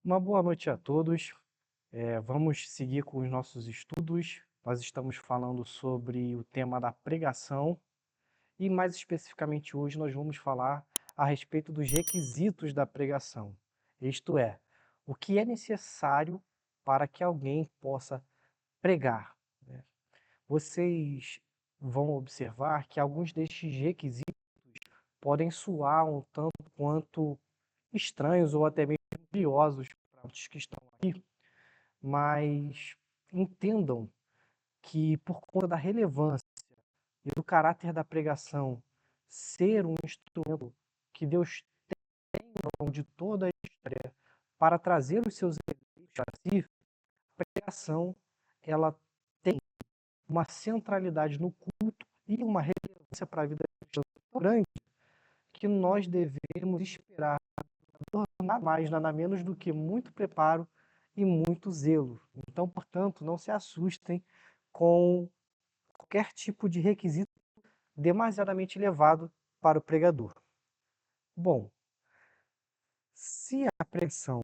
Uma boa noite a todos. Vamos seguir com os nossos estudos. Nós estamos falando sobre o tema da pregação e, mais especificamente, hoje nós vamos falar a respeito dos requisitos da pregação. Isto é, o que é necessário para que alguém possa pregar, né? Vocês vão observar que alguns destes requisitos podem soar um tanto quanto estranhos ou até mesmo curiosos para os que estão aqui, mas entendam que, por conta da relevância e do caráter da pregação ser um instrumento que Deus tem ao longo de toda a história para trazer os seus eleitos a si, a pregação ela tem uma centralidade no culto e uma relevância para a vida cristã tão grande que nós devemos esperar nada mais, nada menos do que muito preparo e muito zelo. Então, portanto, não se assustem com qualquer tipo de requisito demasiadamente elevado para o pregador. Bom, se a pregação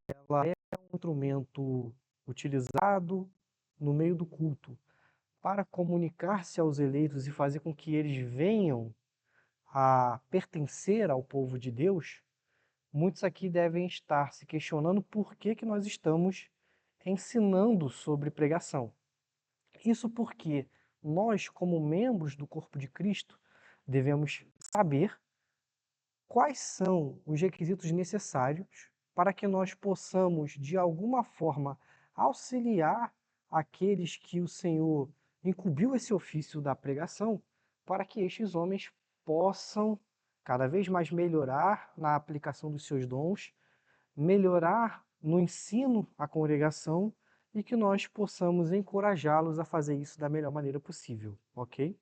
ela é um instrumento utilizado no meio do culto para comunicar-se aos eleitos e fazer com que eles venham a pertencer ao povo de Deus, muitos aqui devem estar se questionando por que nós estamos ensinando sobre pregação. Isso porque nós, como membros do corpo de Cristo, devemos saber quais são os requisitos necessários para que nós possamos, de alguma forma, auxiliar aqueles que o Senhor incumbiu esse ofício da pregação, para que estes homens possam cada vez mais melhorar na aplicação dos seus dons, melhorar no ensino à congregação e que nós possamos encorajá-los a fazer isso da melhor maneira possível, ok?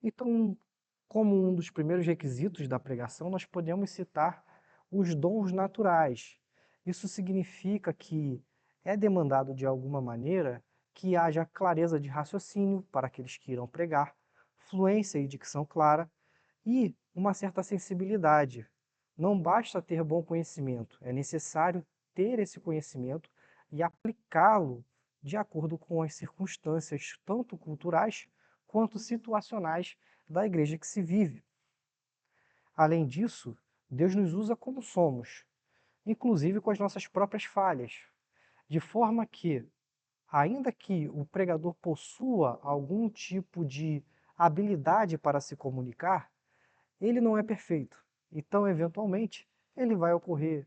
Então, como um dos primeiros requisitos da pregação, nós podemos citar os dons naturais. Isso significa que é demandado de alguma maneira que haja clareza de raciocínio para aqueles que irão pregar, fluência e dicção clara e uma certa sensibilidade. Não basta ter bom conhecimento, é necessário ter esse conhecimento e aplicá-lo de acordo com as circunstâncias, tanto culturais quanto situacionais da igreja que se vive. Além disso, Deus nos usa como somos, inclusive com as nossas próprias falhas, de forma que, ainda que o pregador possua algum tipo de habilidade para se comunicar, ele não é perfeito. Então, eventualmente, ele vai ocorrer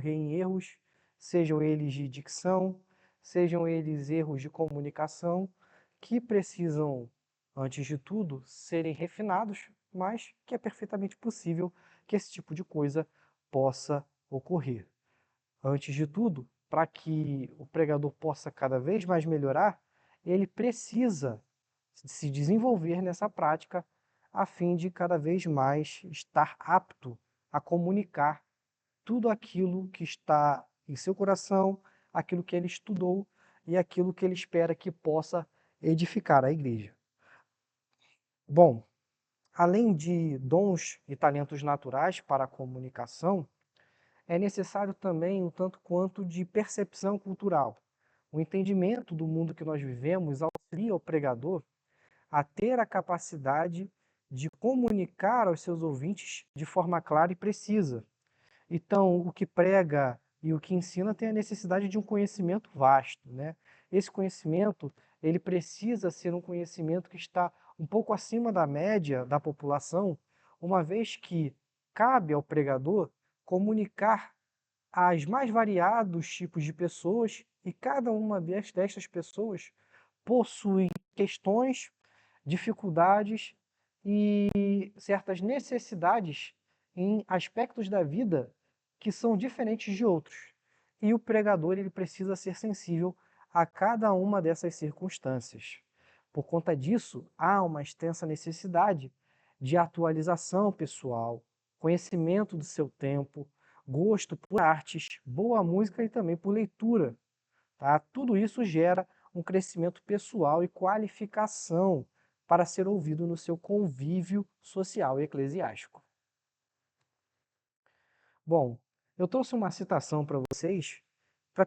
em erros, sejam eles de dicção, sejam eles erros de comunicação, que precisam, antes de tudo, serem refinados, mas que é perfeitamente possível que esse tipo de coisa possa ocorrer. Antes de tudo, para que o pregador possa cada vez mais melhorar, ele precisa se desenvolver nessa prática a fim de cada vez mais estar apto a comunicar tudo aquilo que está em seu coração, aquilo que ele estudou e aquilo que ele espera que possa edificar a igreja. Bom, além de dons e talentos naturais para a comunicação, é necessário também um tanto quanto de percepção cultural. O entendimento do mundo que nós vivemos auxilia o pregador a ter a capacidade de comunicar aos seus ouvintes de forma clara e precisa. Então, o que prega e o que ensina tem a necessidade de um conhecimento vasto, né? Esse conhecimento, ele precisa ser um conhecimento que está um pouco acima da média da população, uma vez que cabe ao pregador comunicar aos mais variados tipos de pessoas e cada uma destas pessoas possui questões, dificuldades e certas necessidades em aspectos da vida que são diferentes de outros. E o pregador ele precisa ser sensível a cada uma dessas circunstâncias. Por conta disso, há uma extensa necessidade de atualização pessoal, conhecimento do seu tempo, gosto por artes, boa música e também por leitura. Tá? Tudo isso gera um crescimento pessoal e qualificação para ser ouvido no seu convívio social e eclesiástico. Bom, Eu trouxe uma citação para vocês pra,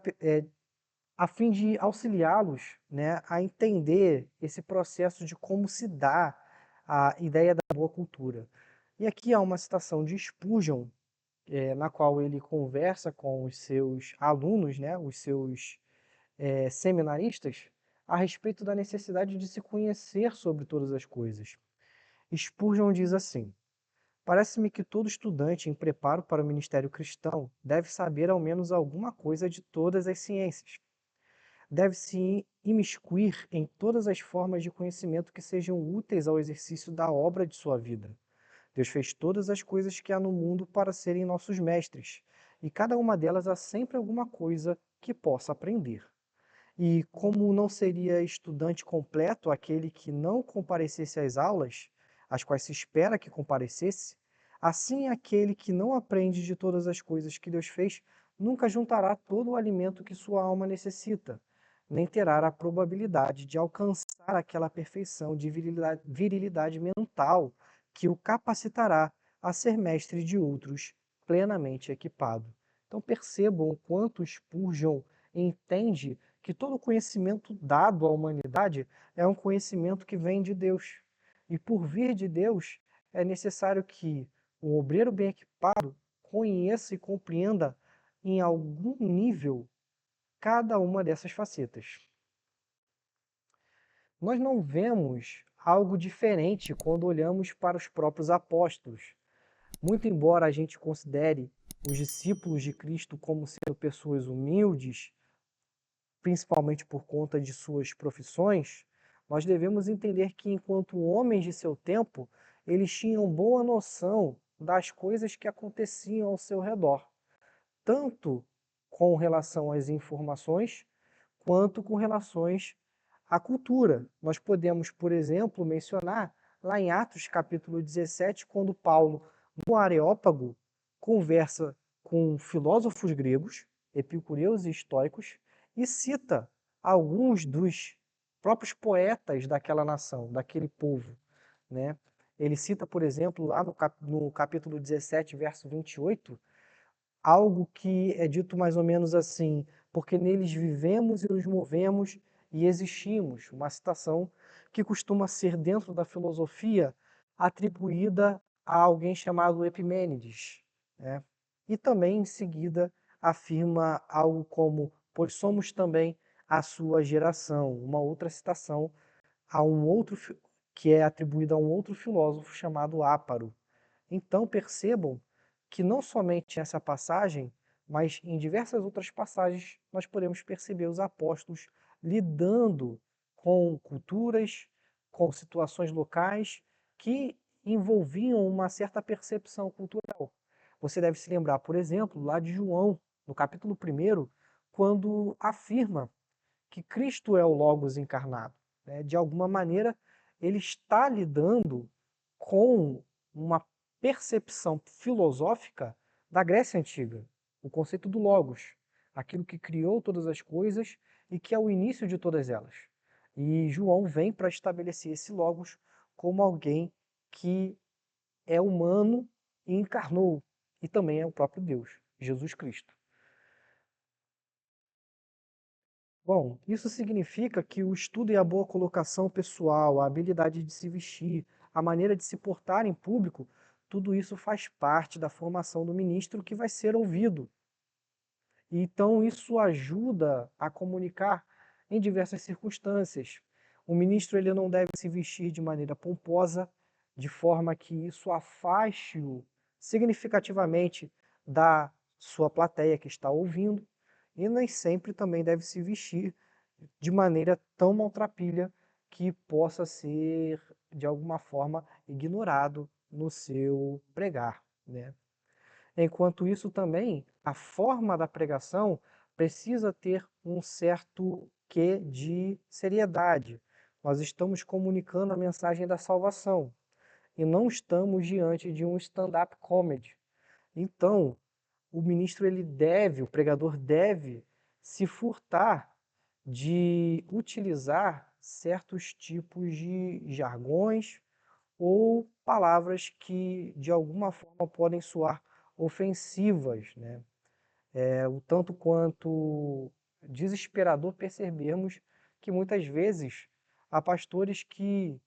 a fim de auxiliá-los, né, a entender esse processo de como se dá a ideia da boa cultura. E aqui há uma citação de Spurgeon, na qual ele conversa com os seus alunos, né, os seus seminaristas, a respeito da necessidade de se conhecer sobre todas as coisas. Spurgeon diz assim: parece-me que todo estudante em preparo para o ministério cristão deve saber ao menos alguma coisa de todas as ciências. Deve se imiscuir em todas as formas de conhecimento que sejam úteis ao exercício da obra de sua vida. Deus fez todas as coisas que há no mundo para serem nossos mestres, e cada uma delas há sempre alguma coisa que possa aprender. E como não seria estudante completo aquele que não comparecesse às aulas, às quais se espera que comparecesse, assim aquele que não aprende de todas as coisas que Deus fez nunca juntará todo o alimento que sua alma necessita, nem terá a probabilidade de alcançar aquela perfeição de virilidade mental que o capacitará a ser mestre de outros, plenamente equipado. Então percebam o quanto Spurgeon entende que todo conhecimento dado à humanidade é um conhecimento que vem de Deus. E por vir de Deus, é necessário que um obreiro bem equipado conheça e compreenda em algum nível cada uma dessas facetas. Nós não vemos algo diferente quando olhamos para os próprios apóstolos. Muito embora a gente considere os discípulos de Cristo como sendo pessoas humildes, principalmente por conta de suas profissões, nós devemos entender que, enquanto homens de seu tempo, eles tinham boa noção das coisas que aconteciam ao seu redor, tanto com relação às informações, quanto com relações à cultura. Nós podemos, por exemplo, mencionar lá em Atos capítulo 17, quando Paulo, no Areópago, conversa com filósofos gregos, epicureus e estoicos, e cita alguns dos próprios poetas daquela nação, daquele povo, né? Ele cita, por exemplo, lá no capítulo 17, verso 28, algo que é dito mais ou menos assim: porque neles vivemos e nos movemos e existimos. Uma citação que costuma ser, dentro da filosofia, atribuída a alguém chamado Epimênides, né? E também, em seguida, afirma algo como: pois somos também a sua geração. Uma outra citação a um outro que é atribuída a um outro filósofo chamado Áparo. Então percebam que não somente essa passagem, mas em diversas outras passagens nós podemos perceber os apóstolos lidando com culturas, com situações locais que envolviam uma certa percepção cultural. Você deve se lembrar, por exemplo, lá de João, no capítulo 1, quando afirma que Cristo é o Logos encarnado, né? De alguma maneira, ele está lidando com uma percepção filosófica da Grécia Antiga, o conceito do Logos, aquilo que criou todas as coisas e que é o início de todas elas. E João vem para estabelecer esse Logos como alguém que é humano e encarnou, e também é o próprio Deus, Jesus Cristo. Bom, isso significa que o estudo e a boa colocação pessoal, a habilidade de se vestir, a maneira de se portar em público, tudo isso faz parte da formação do ministro que vai ser ouvido. Então, isso ajuda a comunicar em diversas circunstâncias. O ministro ele não deve se vestir de maneira pomposa, de forma que isso afaste-o significativamente da sua plateia que está ouvindo, e nem sempre também deve se vestir de maneira tão maltrapilha que possa ser, de alguma forma, ignorado no seu pregar, né? Enquanto isso também, a forma da pregação precisa ter um certo quê de seriedade. Nós estamos comunicando a mensagem da salvação e não estamos diante de um stand-up comedy. Então, o ministro o pregador deve se furtar de utilizar certos tipos de jargões ou palavras que de alguma forma podem soar ofensivas, né? É o tanto quanto desesperador percebermos que muitas vezes há pastores que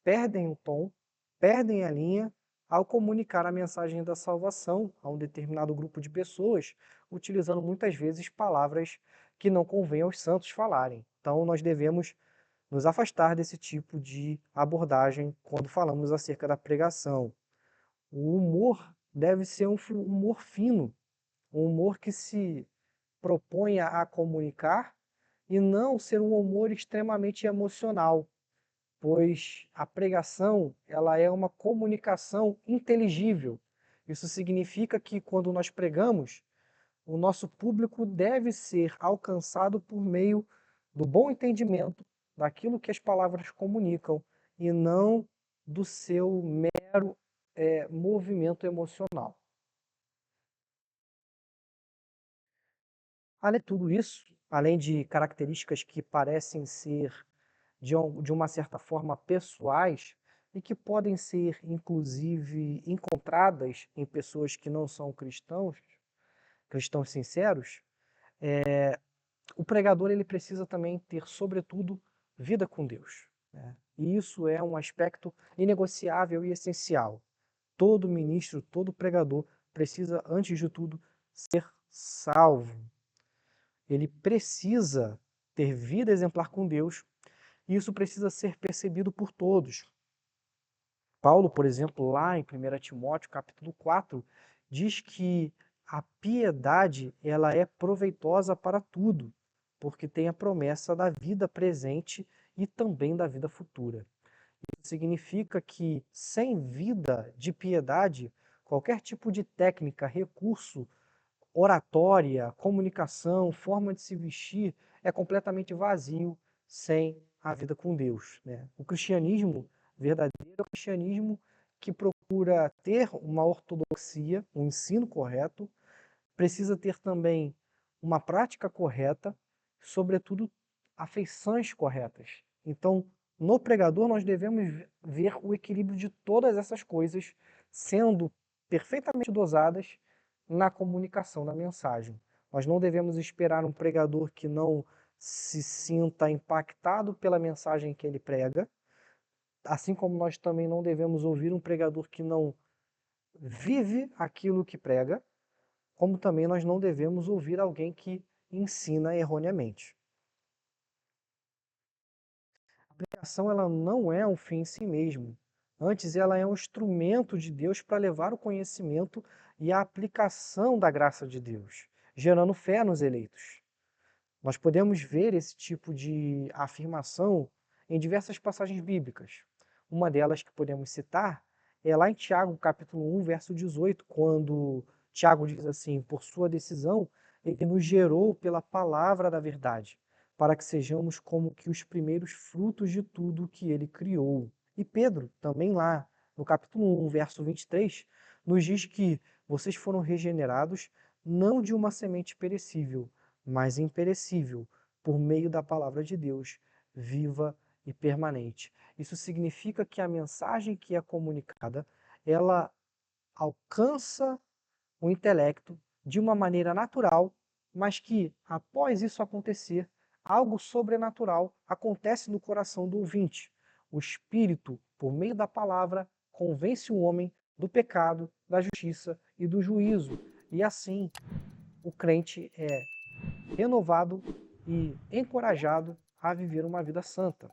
perdem o tom, perdem a linha ao comunicar a mensagem da salvação a um determinado grupo de pessoas, utilizando muitas vezes palavras que não convém aos santos falarem. Então, nós devemos nos afastar desse tipo de abordagem quando falamos acerca da pregação. O humor deve ser um humor fino, um humor que se proponha a comunicar e não ser um humor extremamente emocional, pois a pregação ela é uma comunicação inteligível. Isso significa que quando nós pregamos, o nosso público deve ser alcançado por meio do bom entendimento daquilo que as palavras comunicam e não do seu mero movimento emocional. Além de tudo isso, além de características que parecem ser de uma certa forma pessoais e que podem ser inclusive encontradas em pessoas que não são cristãos sinceros, o pregador ele precisa também ter, sobretudo, vida com Deus, né? E isso é um aspecto inegociável e essencial. Todo ministro, todo pregador precisa, antes de tudo, ser salvo. Ele precisa ter vida exemplar com Deus e isso precisa ser percebido por todos. Paulo, por exemplo, lá em 1 Timóteo, capítulo 4, diz que a piedade ela é proveitosa para tudo, porque tem a promessa da vida presente e também da vida futura. Isso significa que sem vida de piedade, qualquer tipo de técnica, recurso, oratória, comunicação, forma de se vestir é completamente vazio sem a vida com Deus, né? O cristianismo verdadeiro é o cristianismo que procura ter uma ortodoxia, um ensino correto, precisa ter também uma prática correta, sobretudo afeições corretas. Então, no pregador, nós devemos ver o equilíbrio de todas essas coisas sendo perfeitamente dosadas na comunicação da mensagem. Nós não devemos esperar um pregador que não se sinta impactado pela mensagem que ele prega, assim como nós também não devemos ouvir um pregador que não vive aquilo que prega, como também nós não devemos ouvir alguém que ensina erroneamente. A pregação ela não é um fim em si mesmo. Antes, ela é um instrumento de Deus para levar o conhecimento e a aplicação da graça de Deus, gerando fé nos eleitos. Nós podemos ver esse tipo de afirmação em diversas passagens bíblicas. Uma delas que podemos citar é lá em Tiago, capítulo 1, verso 18, quando Tiago diz assim: por sua decisão, ele nos gerou pela palavra da verdade, para que sejamos como que os primeiros frutos de tudo que ele criou. E Pedro, também lá no capítulo 1, verso 23, nos diz que vocês foram regenerados não de uma semente perecível, mas imperecível, por meio da palavra de Deus, viva e permanente. Isso significa que a mensagem que é comunicada, ela alcança o intelecto de uma maneira natural, mas que, após isso acontecer, algo sobrenatural acontece no coração do ouvinte. O Espírito, por meio da palavra, convence o homem do pecado, da justiça e do juízo. E assim, o crente é renovado e encorajado a viver uma vida santa.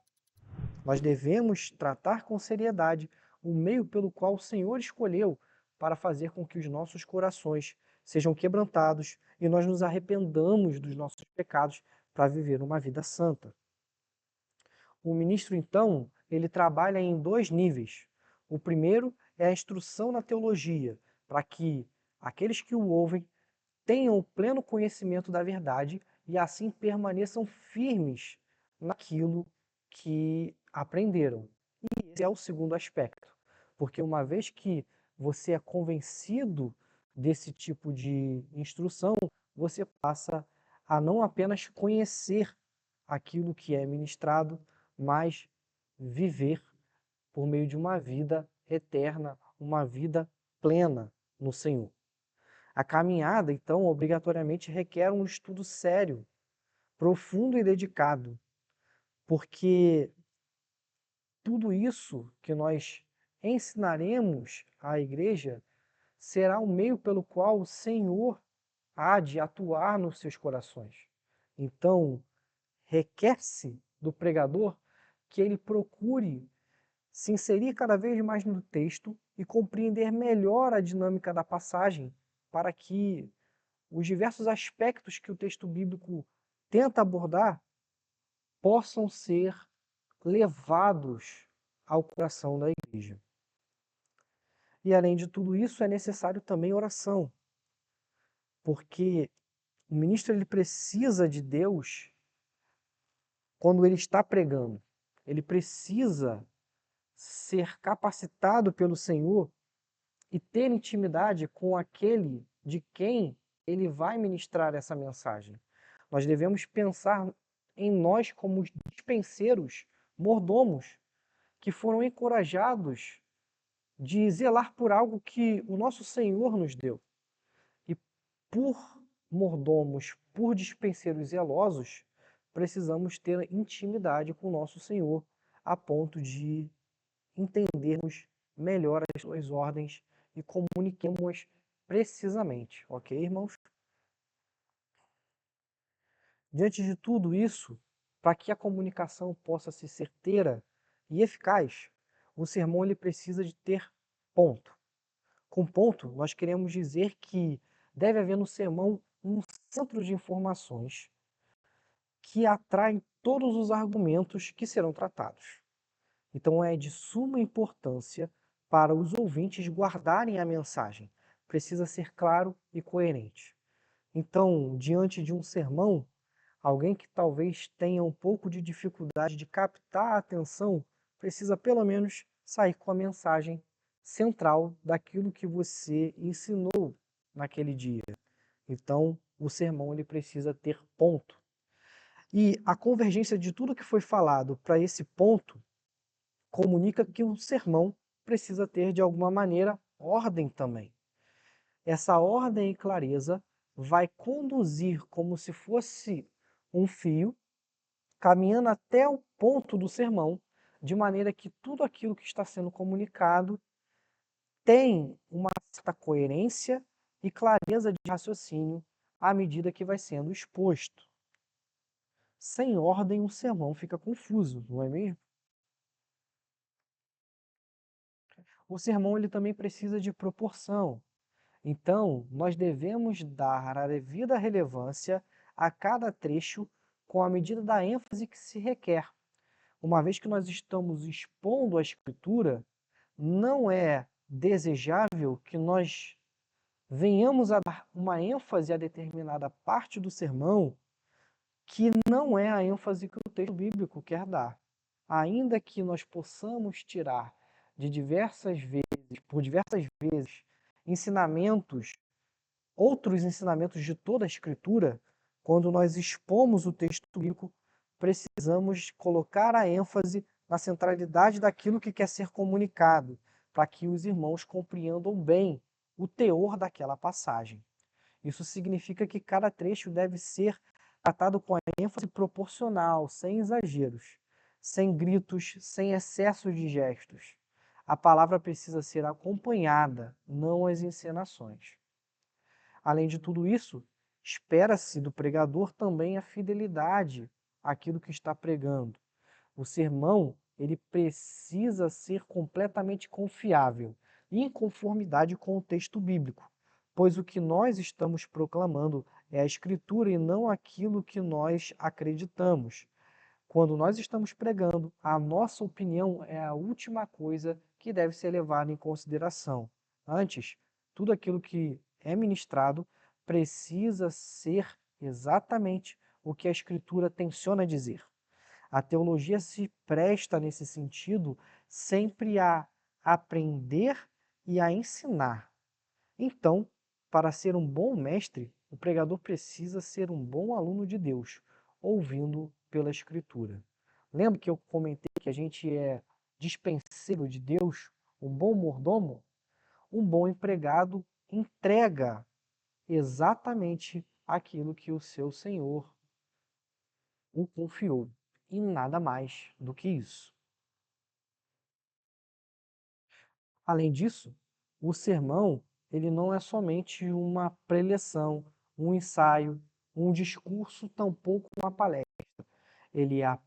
Nós devemos tratar com seriedade o meio pelo qual o Senhor escolheu para fazer com que os nossos corações sejam quebrantados e nós nos arrependamos dos nossos pecados para viver uma vida santa. O ministro, então, ele trabalha em dois níveis. O primeiro é a instrução na teologia, para que aqueles que o ouvem tenham o pleno conhecimento da verdade e assim permaneçam firmes naquilo que aprenderam. E esse é o segundo aspecto, porque uma vez que você é convencido desse tipo de instrução, você passa a não apenas conhecer aquilo que é ministrado, mas viver por meio de uma vida eterna, uma vida plena no Senhor. A caminhada, então, obrigatoriamente requer um estudo sério, profundo e dedicado, porque tudo isso que nós ensinaremos à igreja será o meio pelo qual o Senhor há de atuar nos seus corações. Então, requer-se do pregador que ele procure se inserir cada vez mais no texto e compreender melhor a dinâmica da passagem, para que os diversos aspectos que o texto bíblico tenta abordar possam ser levados ao coração da igreja. E além de tudo isso, é necessário também oração, porque o ministro ele precisa de Deus quando ele está pregando. Ele precisa ser capacitado pelo Senhor e ter intimidade com aquele de quem ele vai ministrar essa mensagem. Nós devemos pensar em nós como os dispenseiros, mordomos, que foram encorajados de zelar por algo que o nosso Senhor nos deu. E por mordomos, por dispenseiros zelosos, precisamos ter intimidade com o nosso Senhor, a ponto de entendermos melhor as suas ordens e comuniquemos precisamente, ok, irmãos? Diante de tudo isso, para que a comunicação possa ser certeira e eficaz, o sermão ele precisa de ter ponto. Com ponto, nós queremos dizer que deve haver no sermão um centro de informações que atrai todos os argumentos que serão tratados. Então é de suma importância para os ouvintes guardarem a mensagem. Precisa ser claro e coerente. Então, diante de um sermão, alguém que talvez tenha um pouco de dificuldade de captar a atenção, precisa pelo menos sair com a mensagem central daquilo que você ensinou naquele dia. Então, o sermão ele precisa ter ponto. E a convergência de tudo que foi falado para esse ponto comunica que o sermão precisa ter, de alguma maneira, ordem também. Essa ordem e clareza vai conduzir como se fosse um fio, caminhando até o ponto do sermão, de maneira que tudo aquilo que está sendo comunicado tem uma certa coerência e clareza de raciocínio à medida que vai sendo exposto. Sem ordem, o sermão fica confuso, não é mesmo? O sermão ele também precisa de proporção. Então, nós devemos dar a devida relevância a cada trecho com a medida da ênfase que se requer. Uma vez que nós estamos expondo a Escritura, não é desejável que nós venhamos a dar uma ênfase a determinada parte do sermão que não é a ênfase que o texto bíblico quer dar. Ainda que nós possamos tirar de diversas vezes, por diversas vezes, ensinamentos, outros ensinamentos de toda a Escritura, quando nós expomos o texto bíblico, precisamos colocar a ênfase na centralidade daquilo que quer ser comunicado, para que os irmãos compreendam bem o teor daquela passagem. Isso significa que cada trecho deve ser tratado com a ênfase proporcional, sem exageros, sem gritos, sem excesso de gestos. A palavra precisa ser acompanhada, não as encenações. Além de tudo isso, espera-se do pregador também a fidelidade àquilo que está pregando. O sermão, ele precisa ser completamente confiável e em conformidade com o texto bíblico, pois o que nós estamos proclamando é a Escritura e não aquilo que nós acreditamos. Quando nós estamos pregando, a nossa opinião é a última coisa que deve ser levada em consideração. Antes, tudo aquilo que é ministrado precisa ser exatamente o que a Escritura tenciona dizer. A teologia se presta, nesse sentido, sempre a aprender e a ensinar. Então, para ser um bom mestre, o pregador precisa ser um bom aluno de Deus, ouvindo pela Escritura. Lembra que eu comentei que a gente é dispenseiro de Deus, um bom mordomo? Um bom empregado entrega exatamente aquilo que o seu Senhor o confiou, e nada mais do que isso. Além disso, o sermão, ele não é somente uma preleção, um ensaio, um discurso, tampouco uma palestra. Ele é a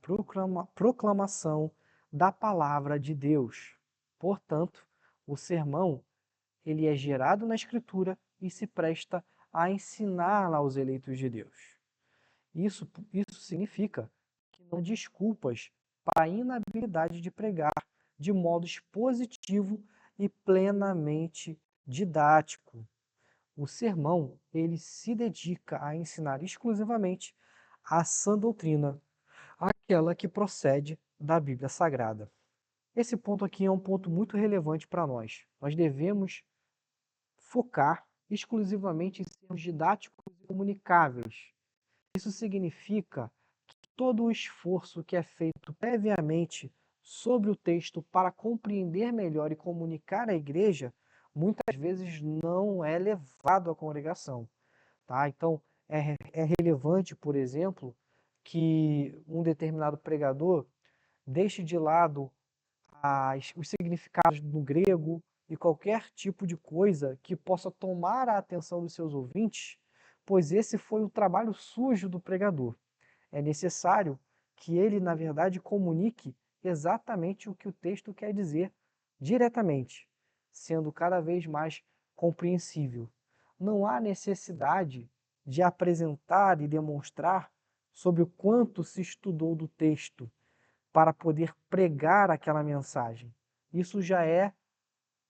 proclamação da palavra de Deus. Portanto, o sermão, ele é gerado na Escritura e se presta a ensinar aos eleitos de Deus. Isso significa que não há desculpas para a inabilidade de pregar de modo expositivo e plenamente didático. O sermão, ele se dedica a ensinar exclusivamente a sã doutrina, aquela que procede da Bíblia Sagrada. Esse ponto aqui é um ponto muito relevante para nós. Nós devemos focar exclusivamente em sermos didáticos e comunicáveis. Isso significa que todo o esforço que é feito previamente sobre o texto para compreender melhor e comunicar à igreja, muitas vezes não é levado à congregação. Tá? Então, é relevante, por exemplo, que um determinado pregador deixe de lado os significados no grego e qualquer tipo de coisa que possa tomar a atenção dos seus ouvintes, pois esse foi o trabalho sujo do pregador. É necessário que ele, na verdade, comunique exatamente o que o texto quer dizer diretamente, sendo cada vez mais compreensível. Não há necessidade de apresentar e demonstrar sobre o quanto se estudou do texto para poder pregar aquela mensagem. Isso já é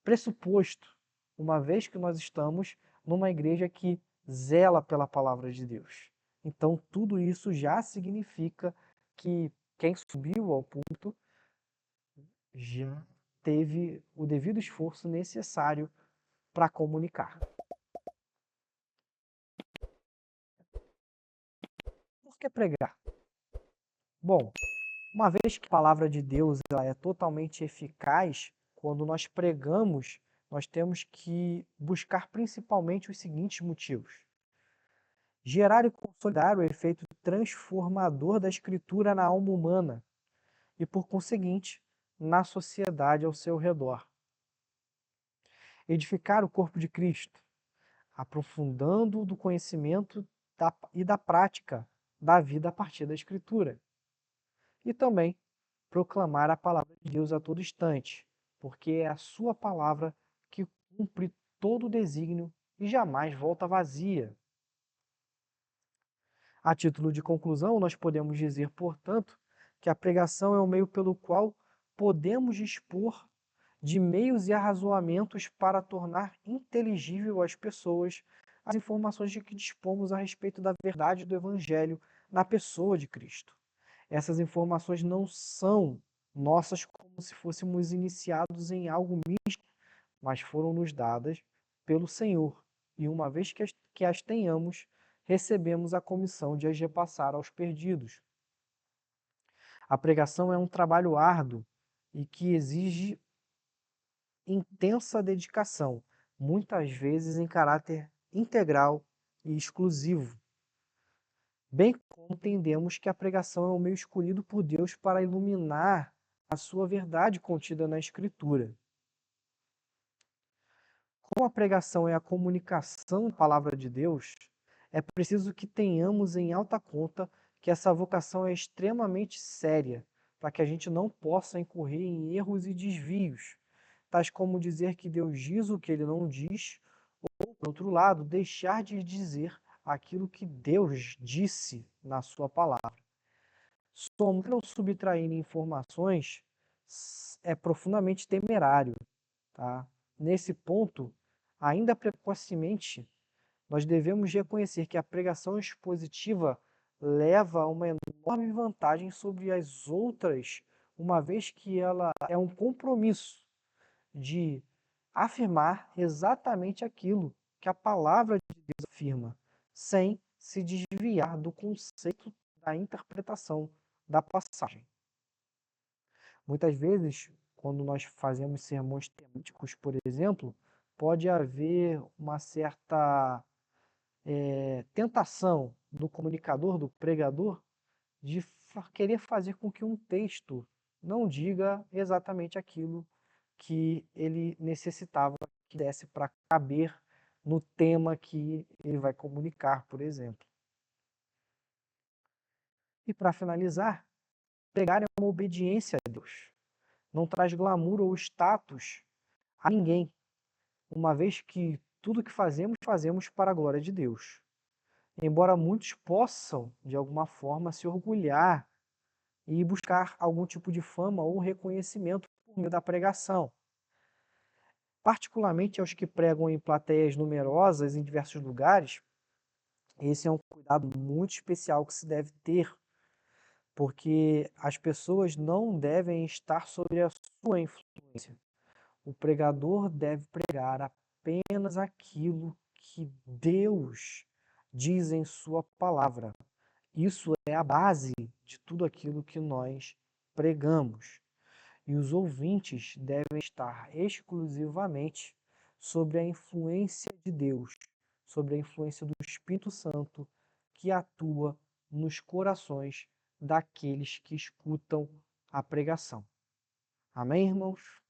pressuposto, uma vez que nós estamos numa igreja que zela pela palavra de Deus. Então, tudo isso já significa que quem subiu ao púlpito já teve o devido esforço necessário para comunicar. Por que pregar? Bom, uma vez que a palavra de Deus ela é totalmente eficaz, quando nós pregamos, nós temos que buscar principalmente os seguintes motivos: gerar e consolidar o efeito transformador da Escritura na alma humana e, por conseguinte, na sociedade ao seu redor. Edificar o corpo de Cristo, aprofundando do conhecimento e da prática da vida a partir da Escritura. E também proclamar a palavra de Deus a todo instante, porque é a sua palavra que cumpre todo o desígnio e jamais volta vazia. A título de conclusão, nós podemos dizer, portanto, que a pregação é o meio pelo qual podemos dispor de meios e arrazoamentos para tornar inteligível às pessoas as informações de que dispomos a respeito da verdade do Evangelho na pessoa de Cristo. Essas informações não são nossas como se fôssemos iniciados em algo místico, mas foram nos dadas pelo Senhor. E uma vez que as tenhamos, recebemos a comissão de as repassar aos perdidos. A pregação é um trabalho árduo e que exige intensa dedicação, muitas vezes em caráter integral e exclusivo. Bem como entendemos que a pregação é o meio escolhido por Deus para iluminar a sua verdade contida na Escritura. Como a pregação é a comunicação da palavra de Deus, é preciso que tenhamos em alta conta que essa vocação é extremamente séria, para que a gente não possa incorrer em erros e desvios, tais como dizer que Deus diz o que ele não diz, ou, por outro lado, deixar de dizer aquilo que Deus disse na sua palavra. Somar ou subtrair informações é profundamente temerário. Tá? Nesse ponto, ainda precocemente, nós devemos reconhecer que a pregação expositiva leva a uma enorme vantagem sobre as outras, uma vez que ela é um compromisso de afirmar exatamente aquilo que a palavra de Deus afirma, sem se desviar do conceito da interpretação da passagem. Muitas vezes, quando nós fazemos sermões temáticos, por exemplo, pode haver uma certa tentação do comunicador, do pregador, de querer fazer com que um texto não diga exatamente aquilo que ele necessitava que desse para caber no tema que ele vai comunicar, por exemplo. E para finalizar, pregar é uma obediência a Deus. Não traz glamour ou status a ninguém, uma vez que tudo que fazemos, fazemos para a glória de Deus. Embora muitos possam, de alguma forma, se orgulhar e buscar algum tipo de fama ou reconhecimento por meio da pregação. Particularmente aos que pregam em plateias numerosas em diversos lugares, esse é um cuidado muito especial que se deve ter, porque as pessoas não devem estar sob a sua influência. O pregador deve pregar apenas aquilo que Deus diz em sua palavra. Isso é a base de tudo aquilo que nós pregamos. E os ouvintes devem estar exclusivamente sobre a influência de Deus, sobre a influência do Espírito Santo que atua nos corações daqueles que escutam a pregação. Amém, irmãos?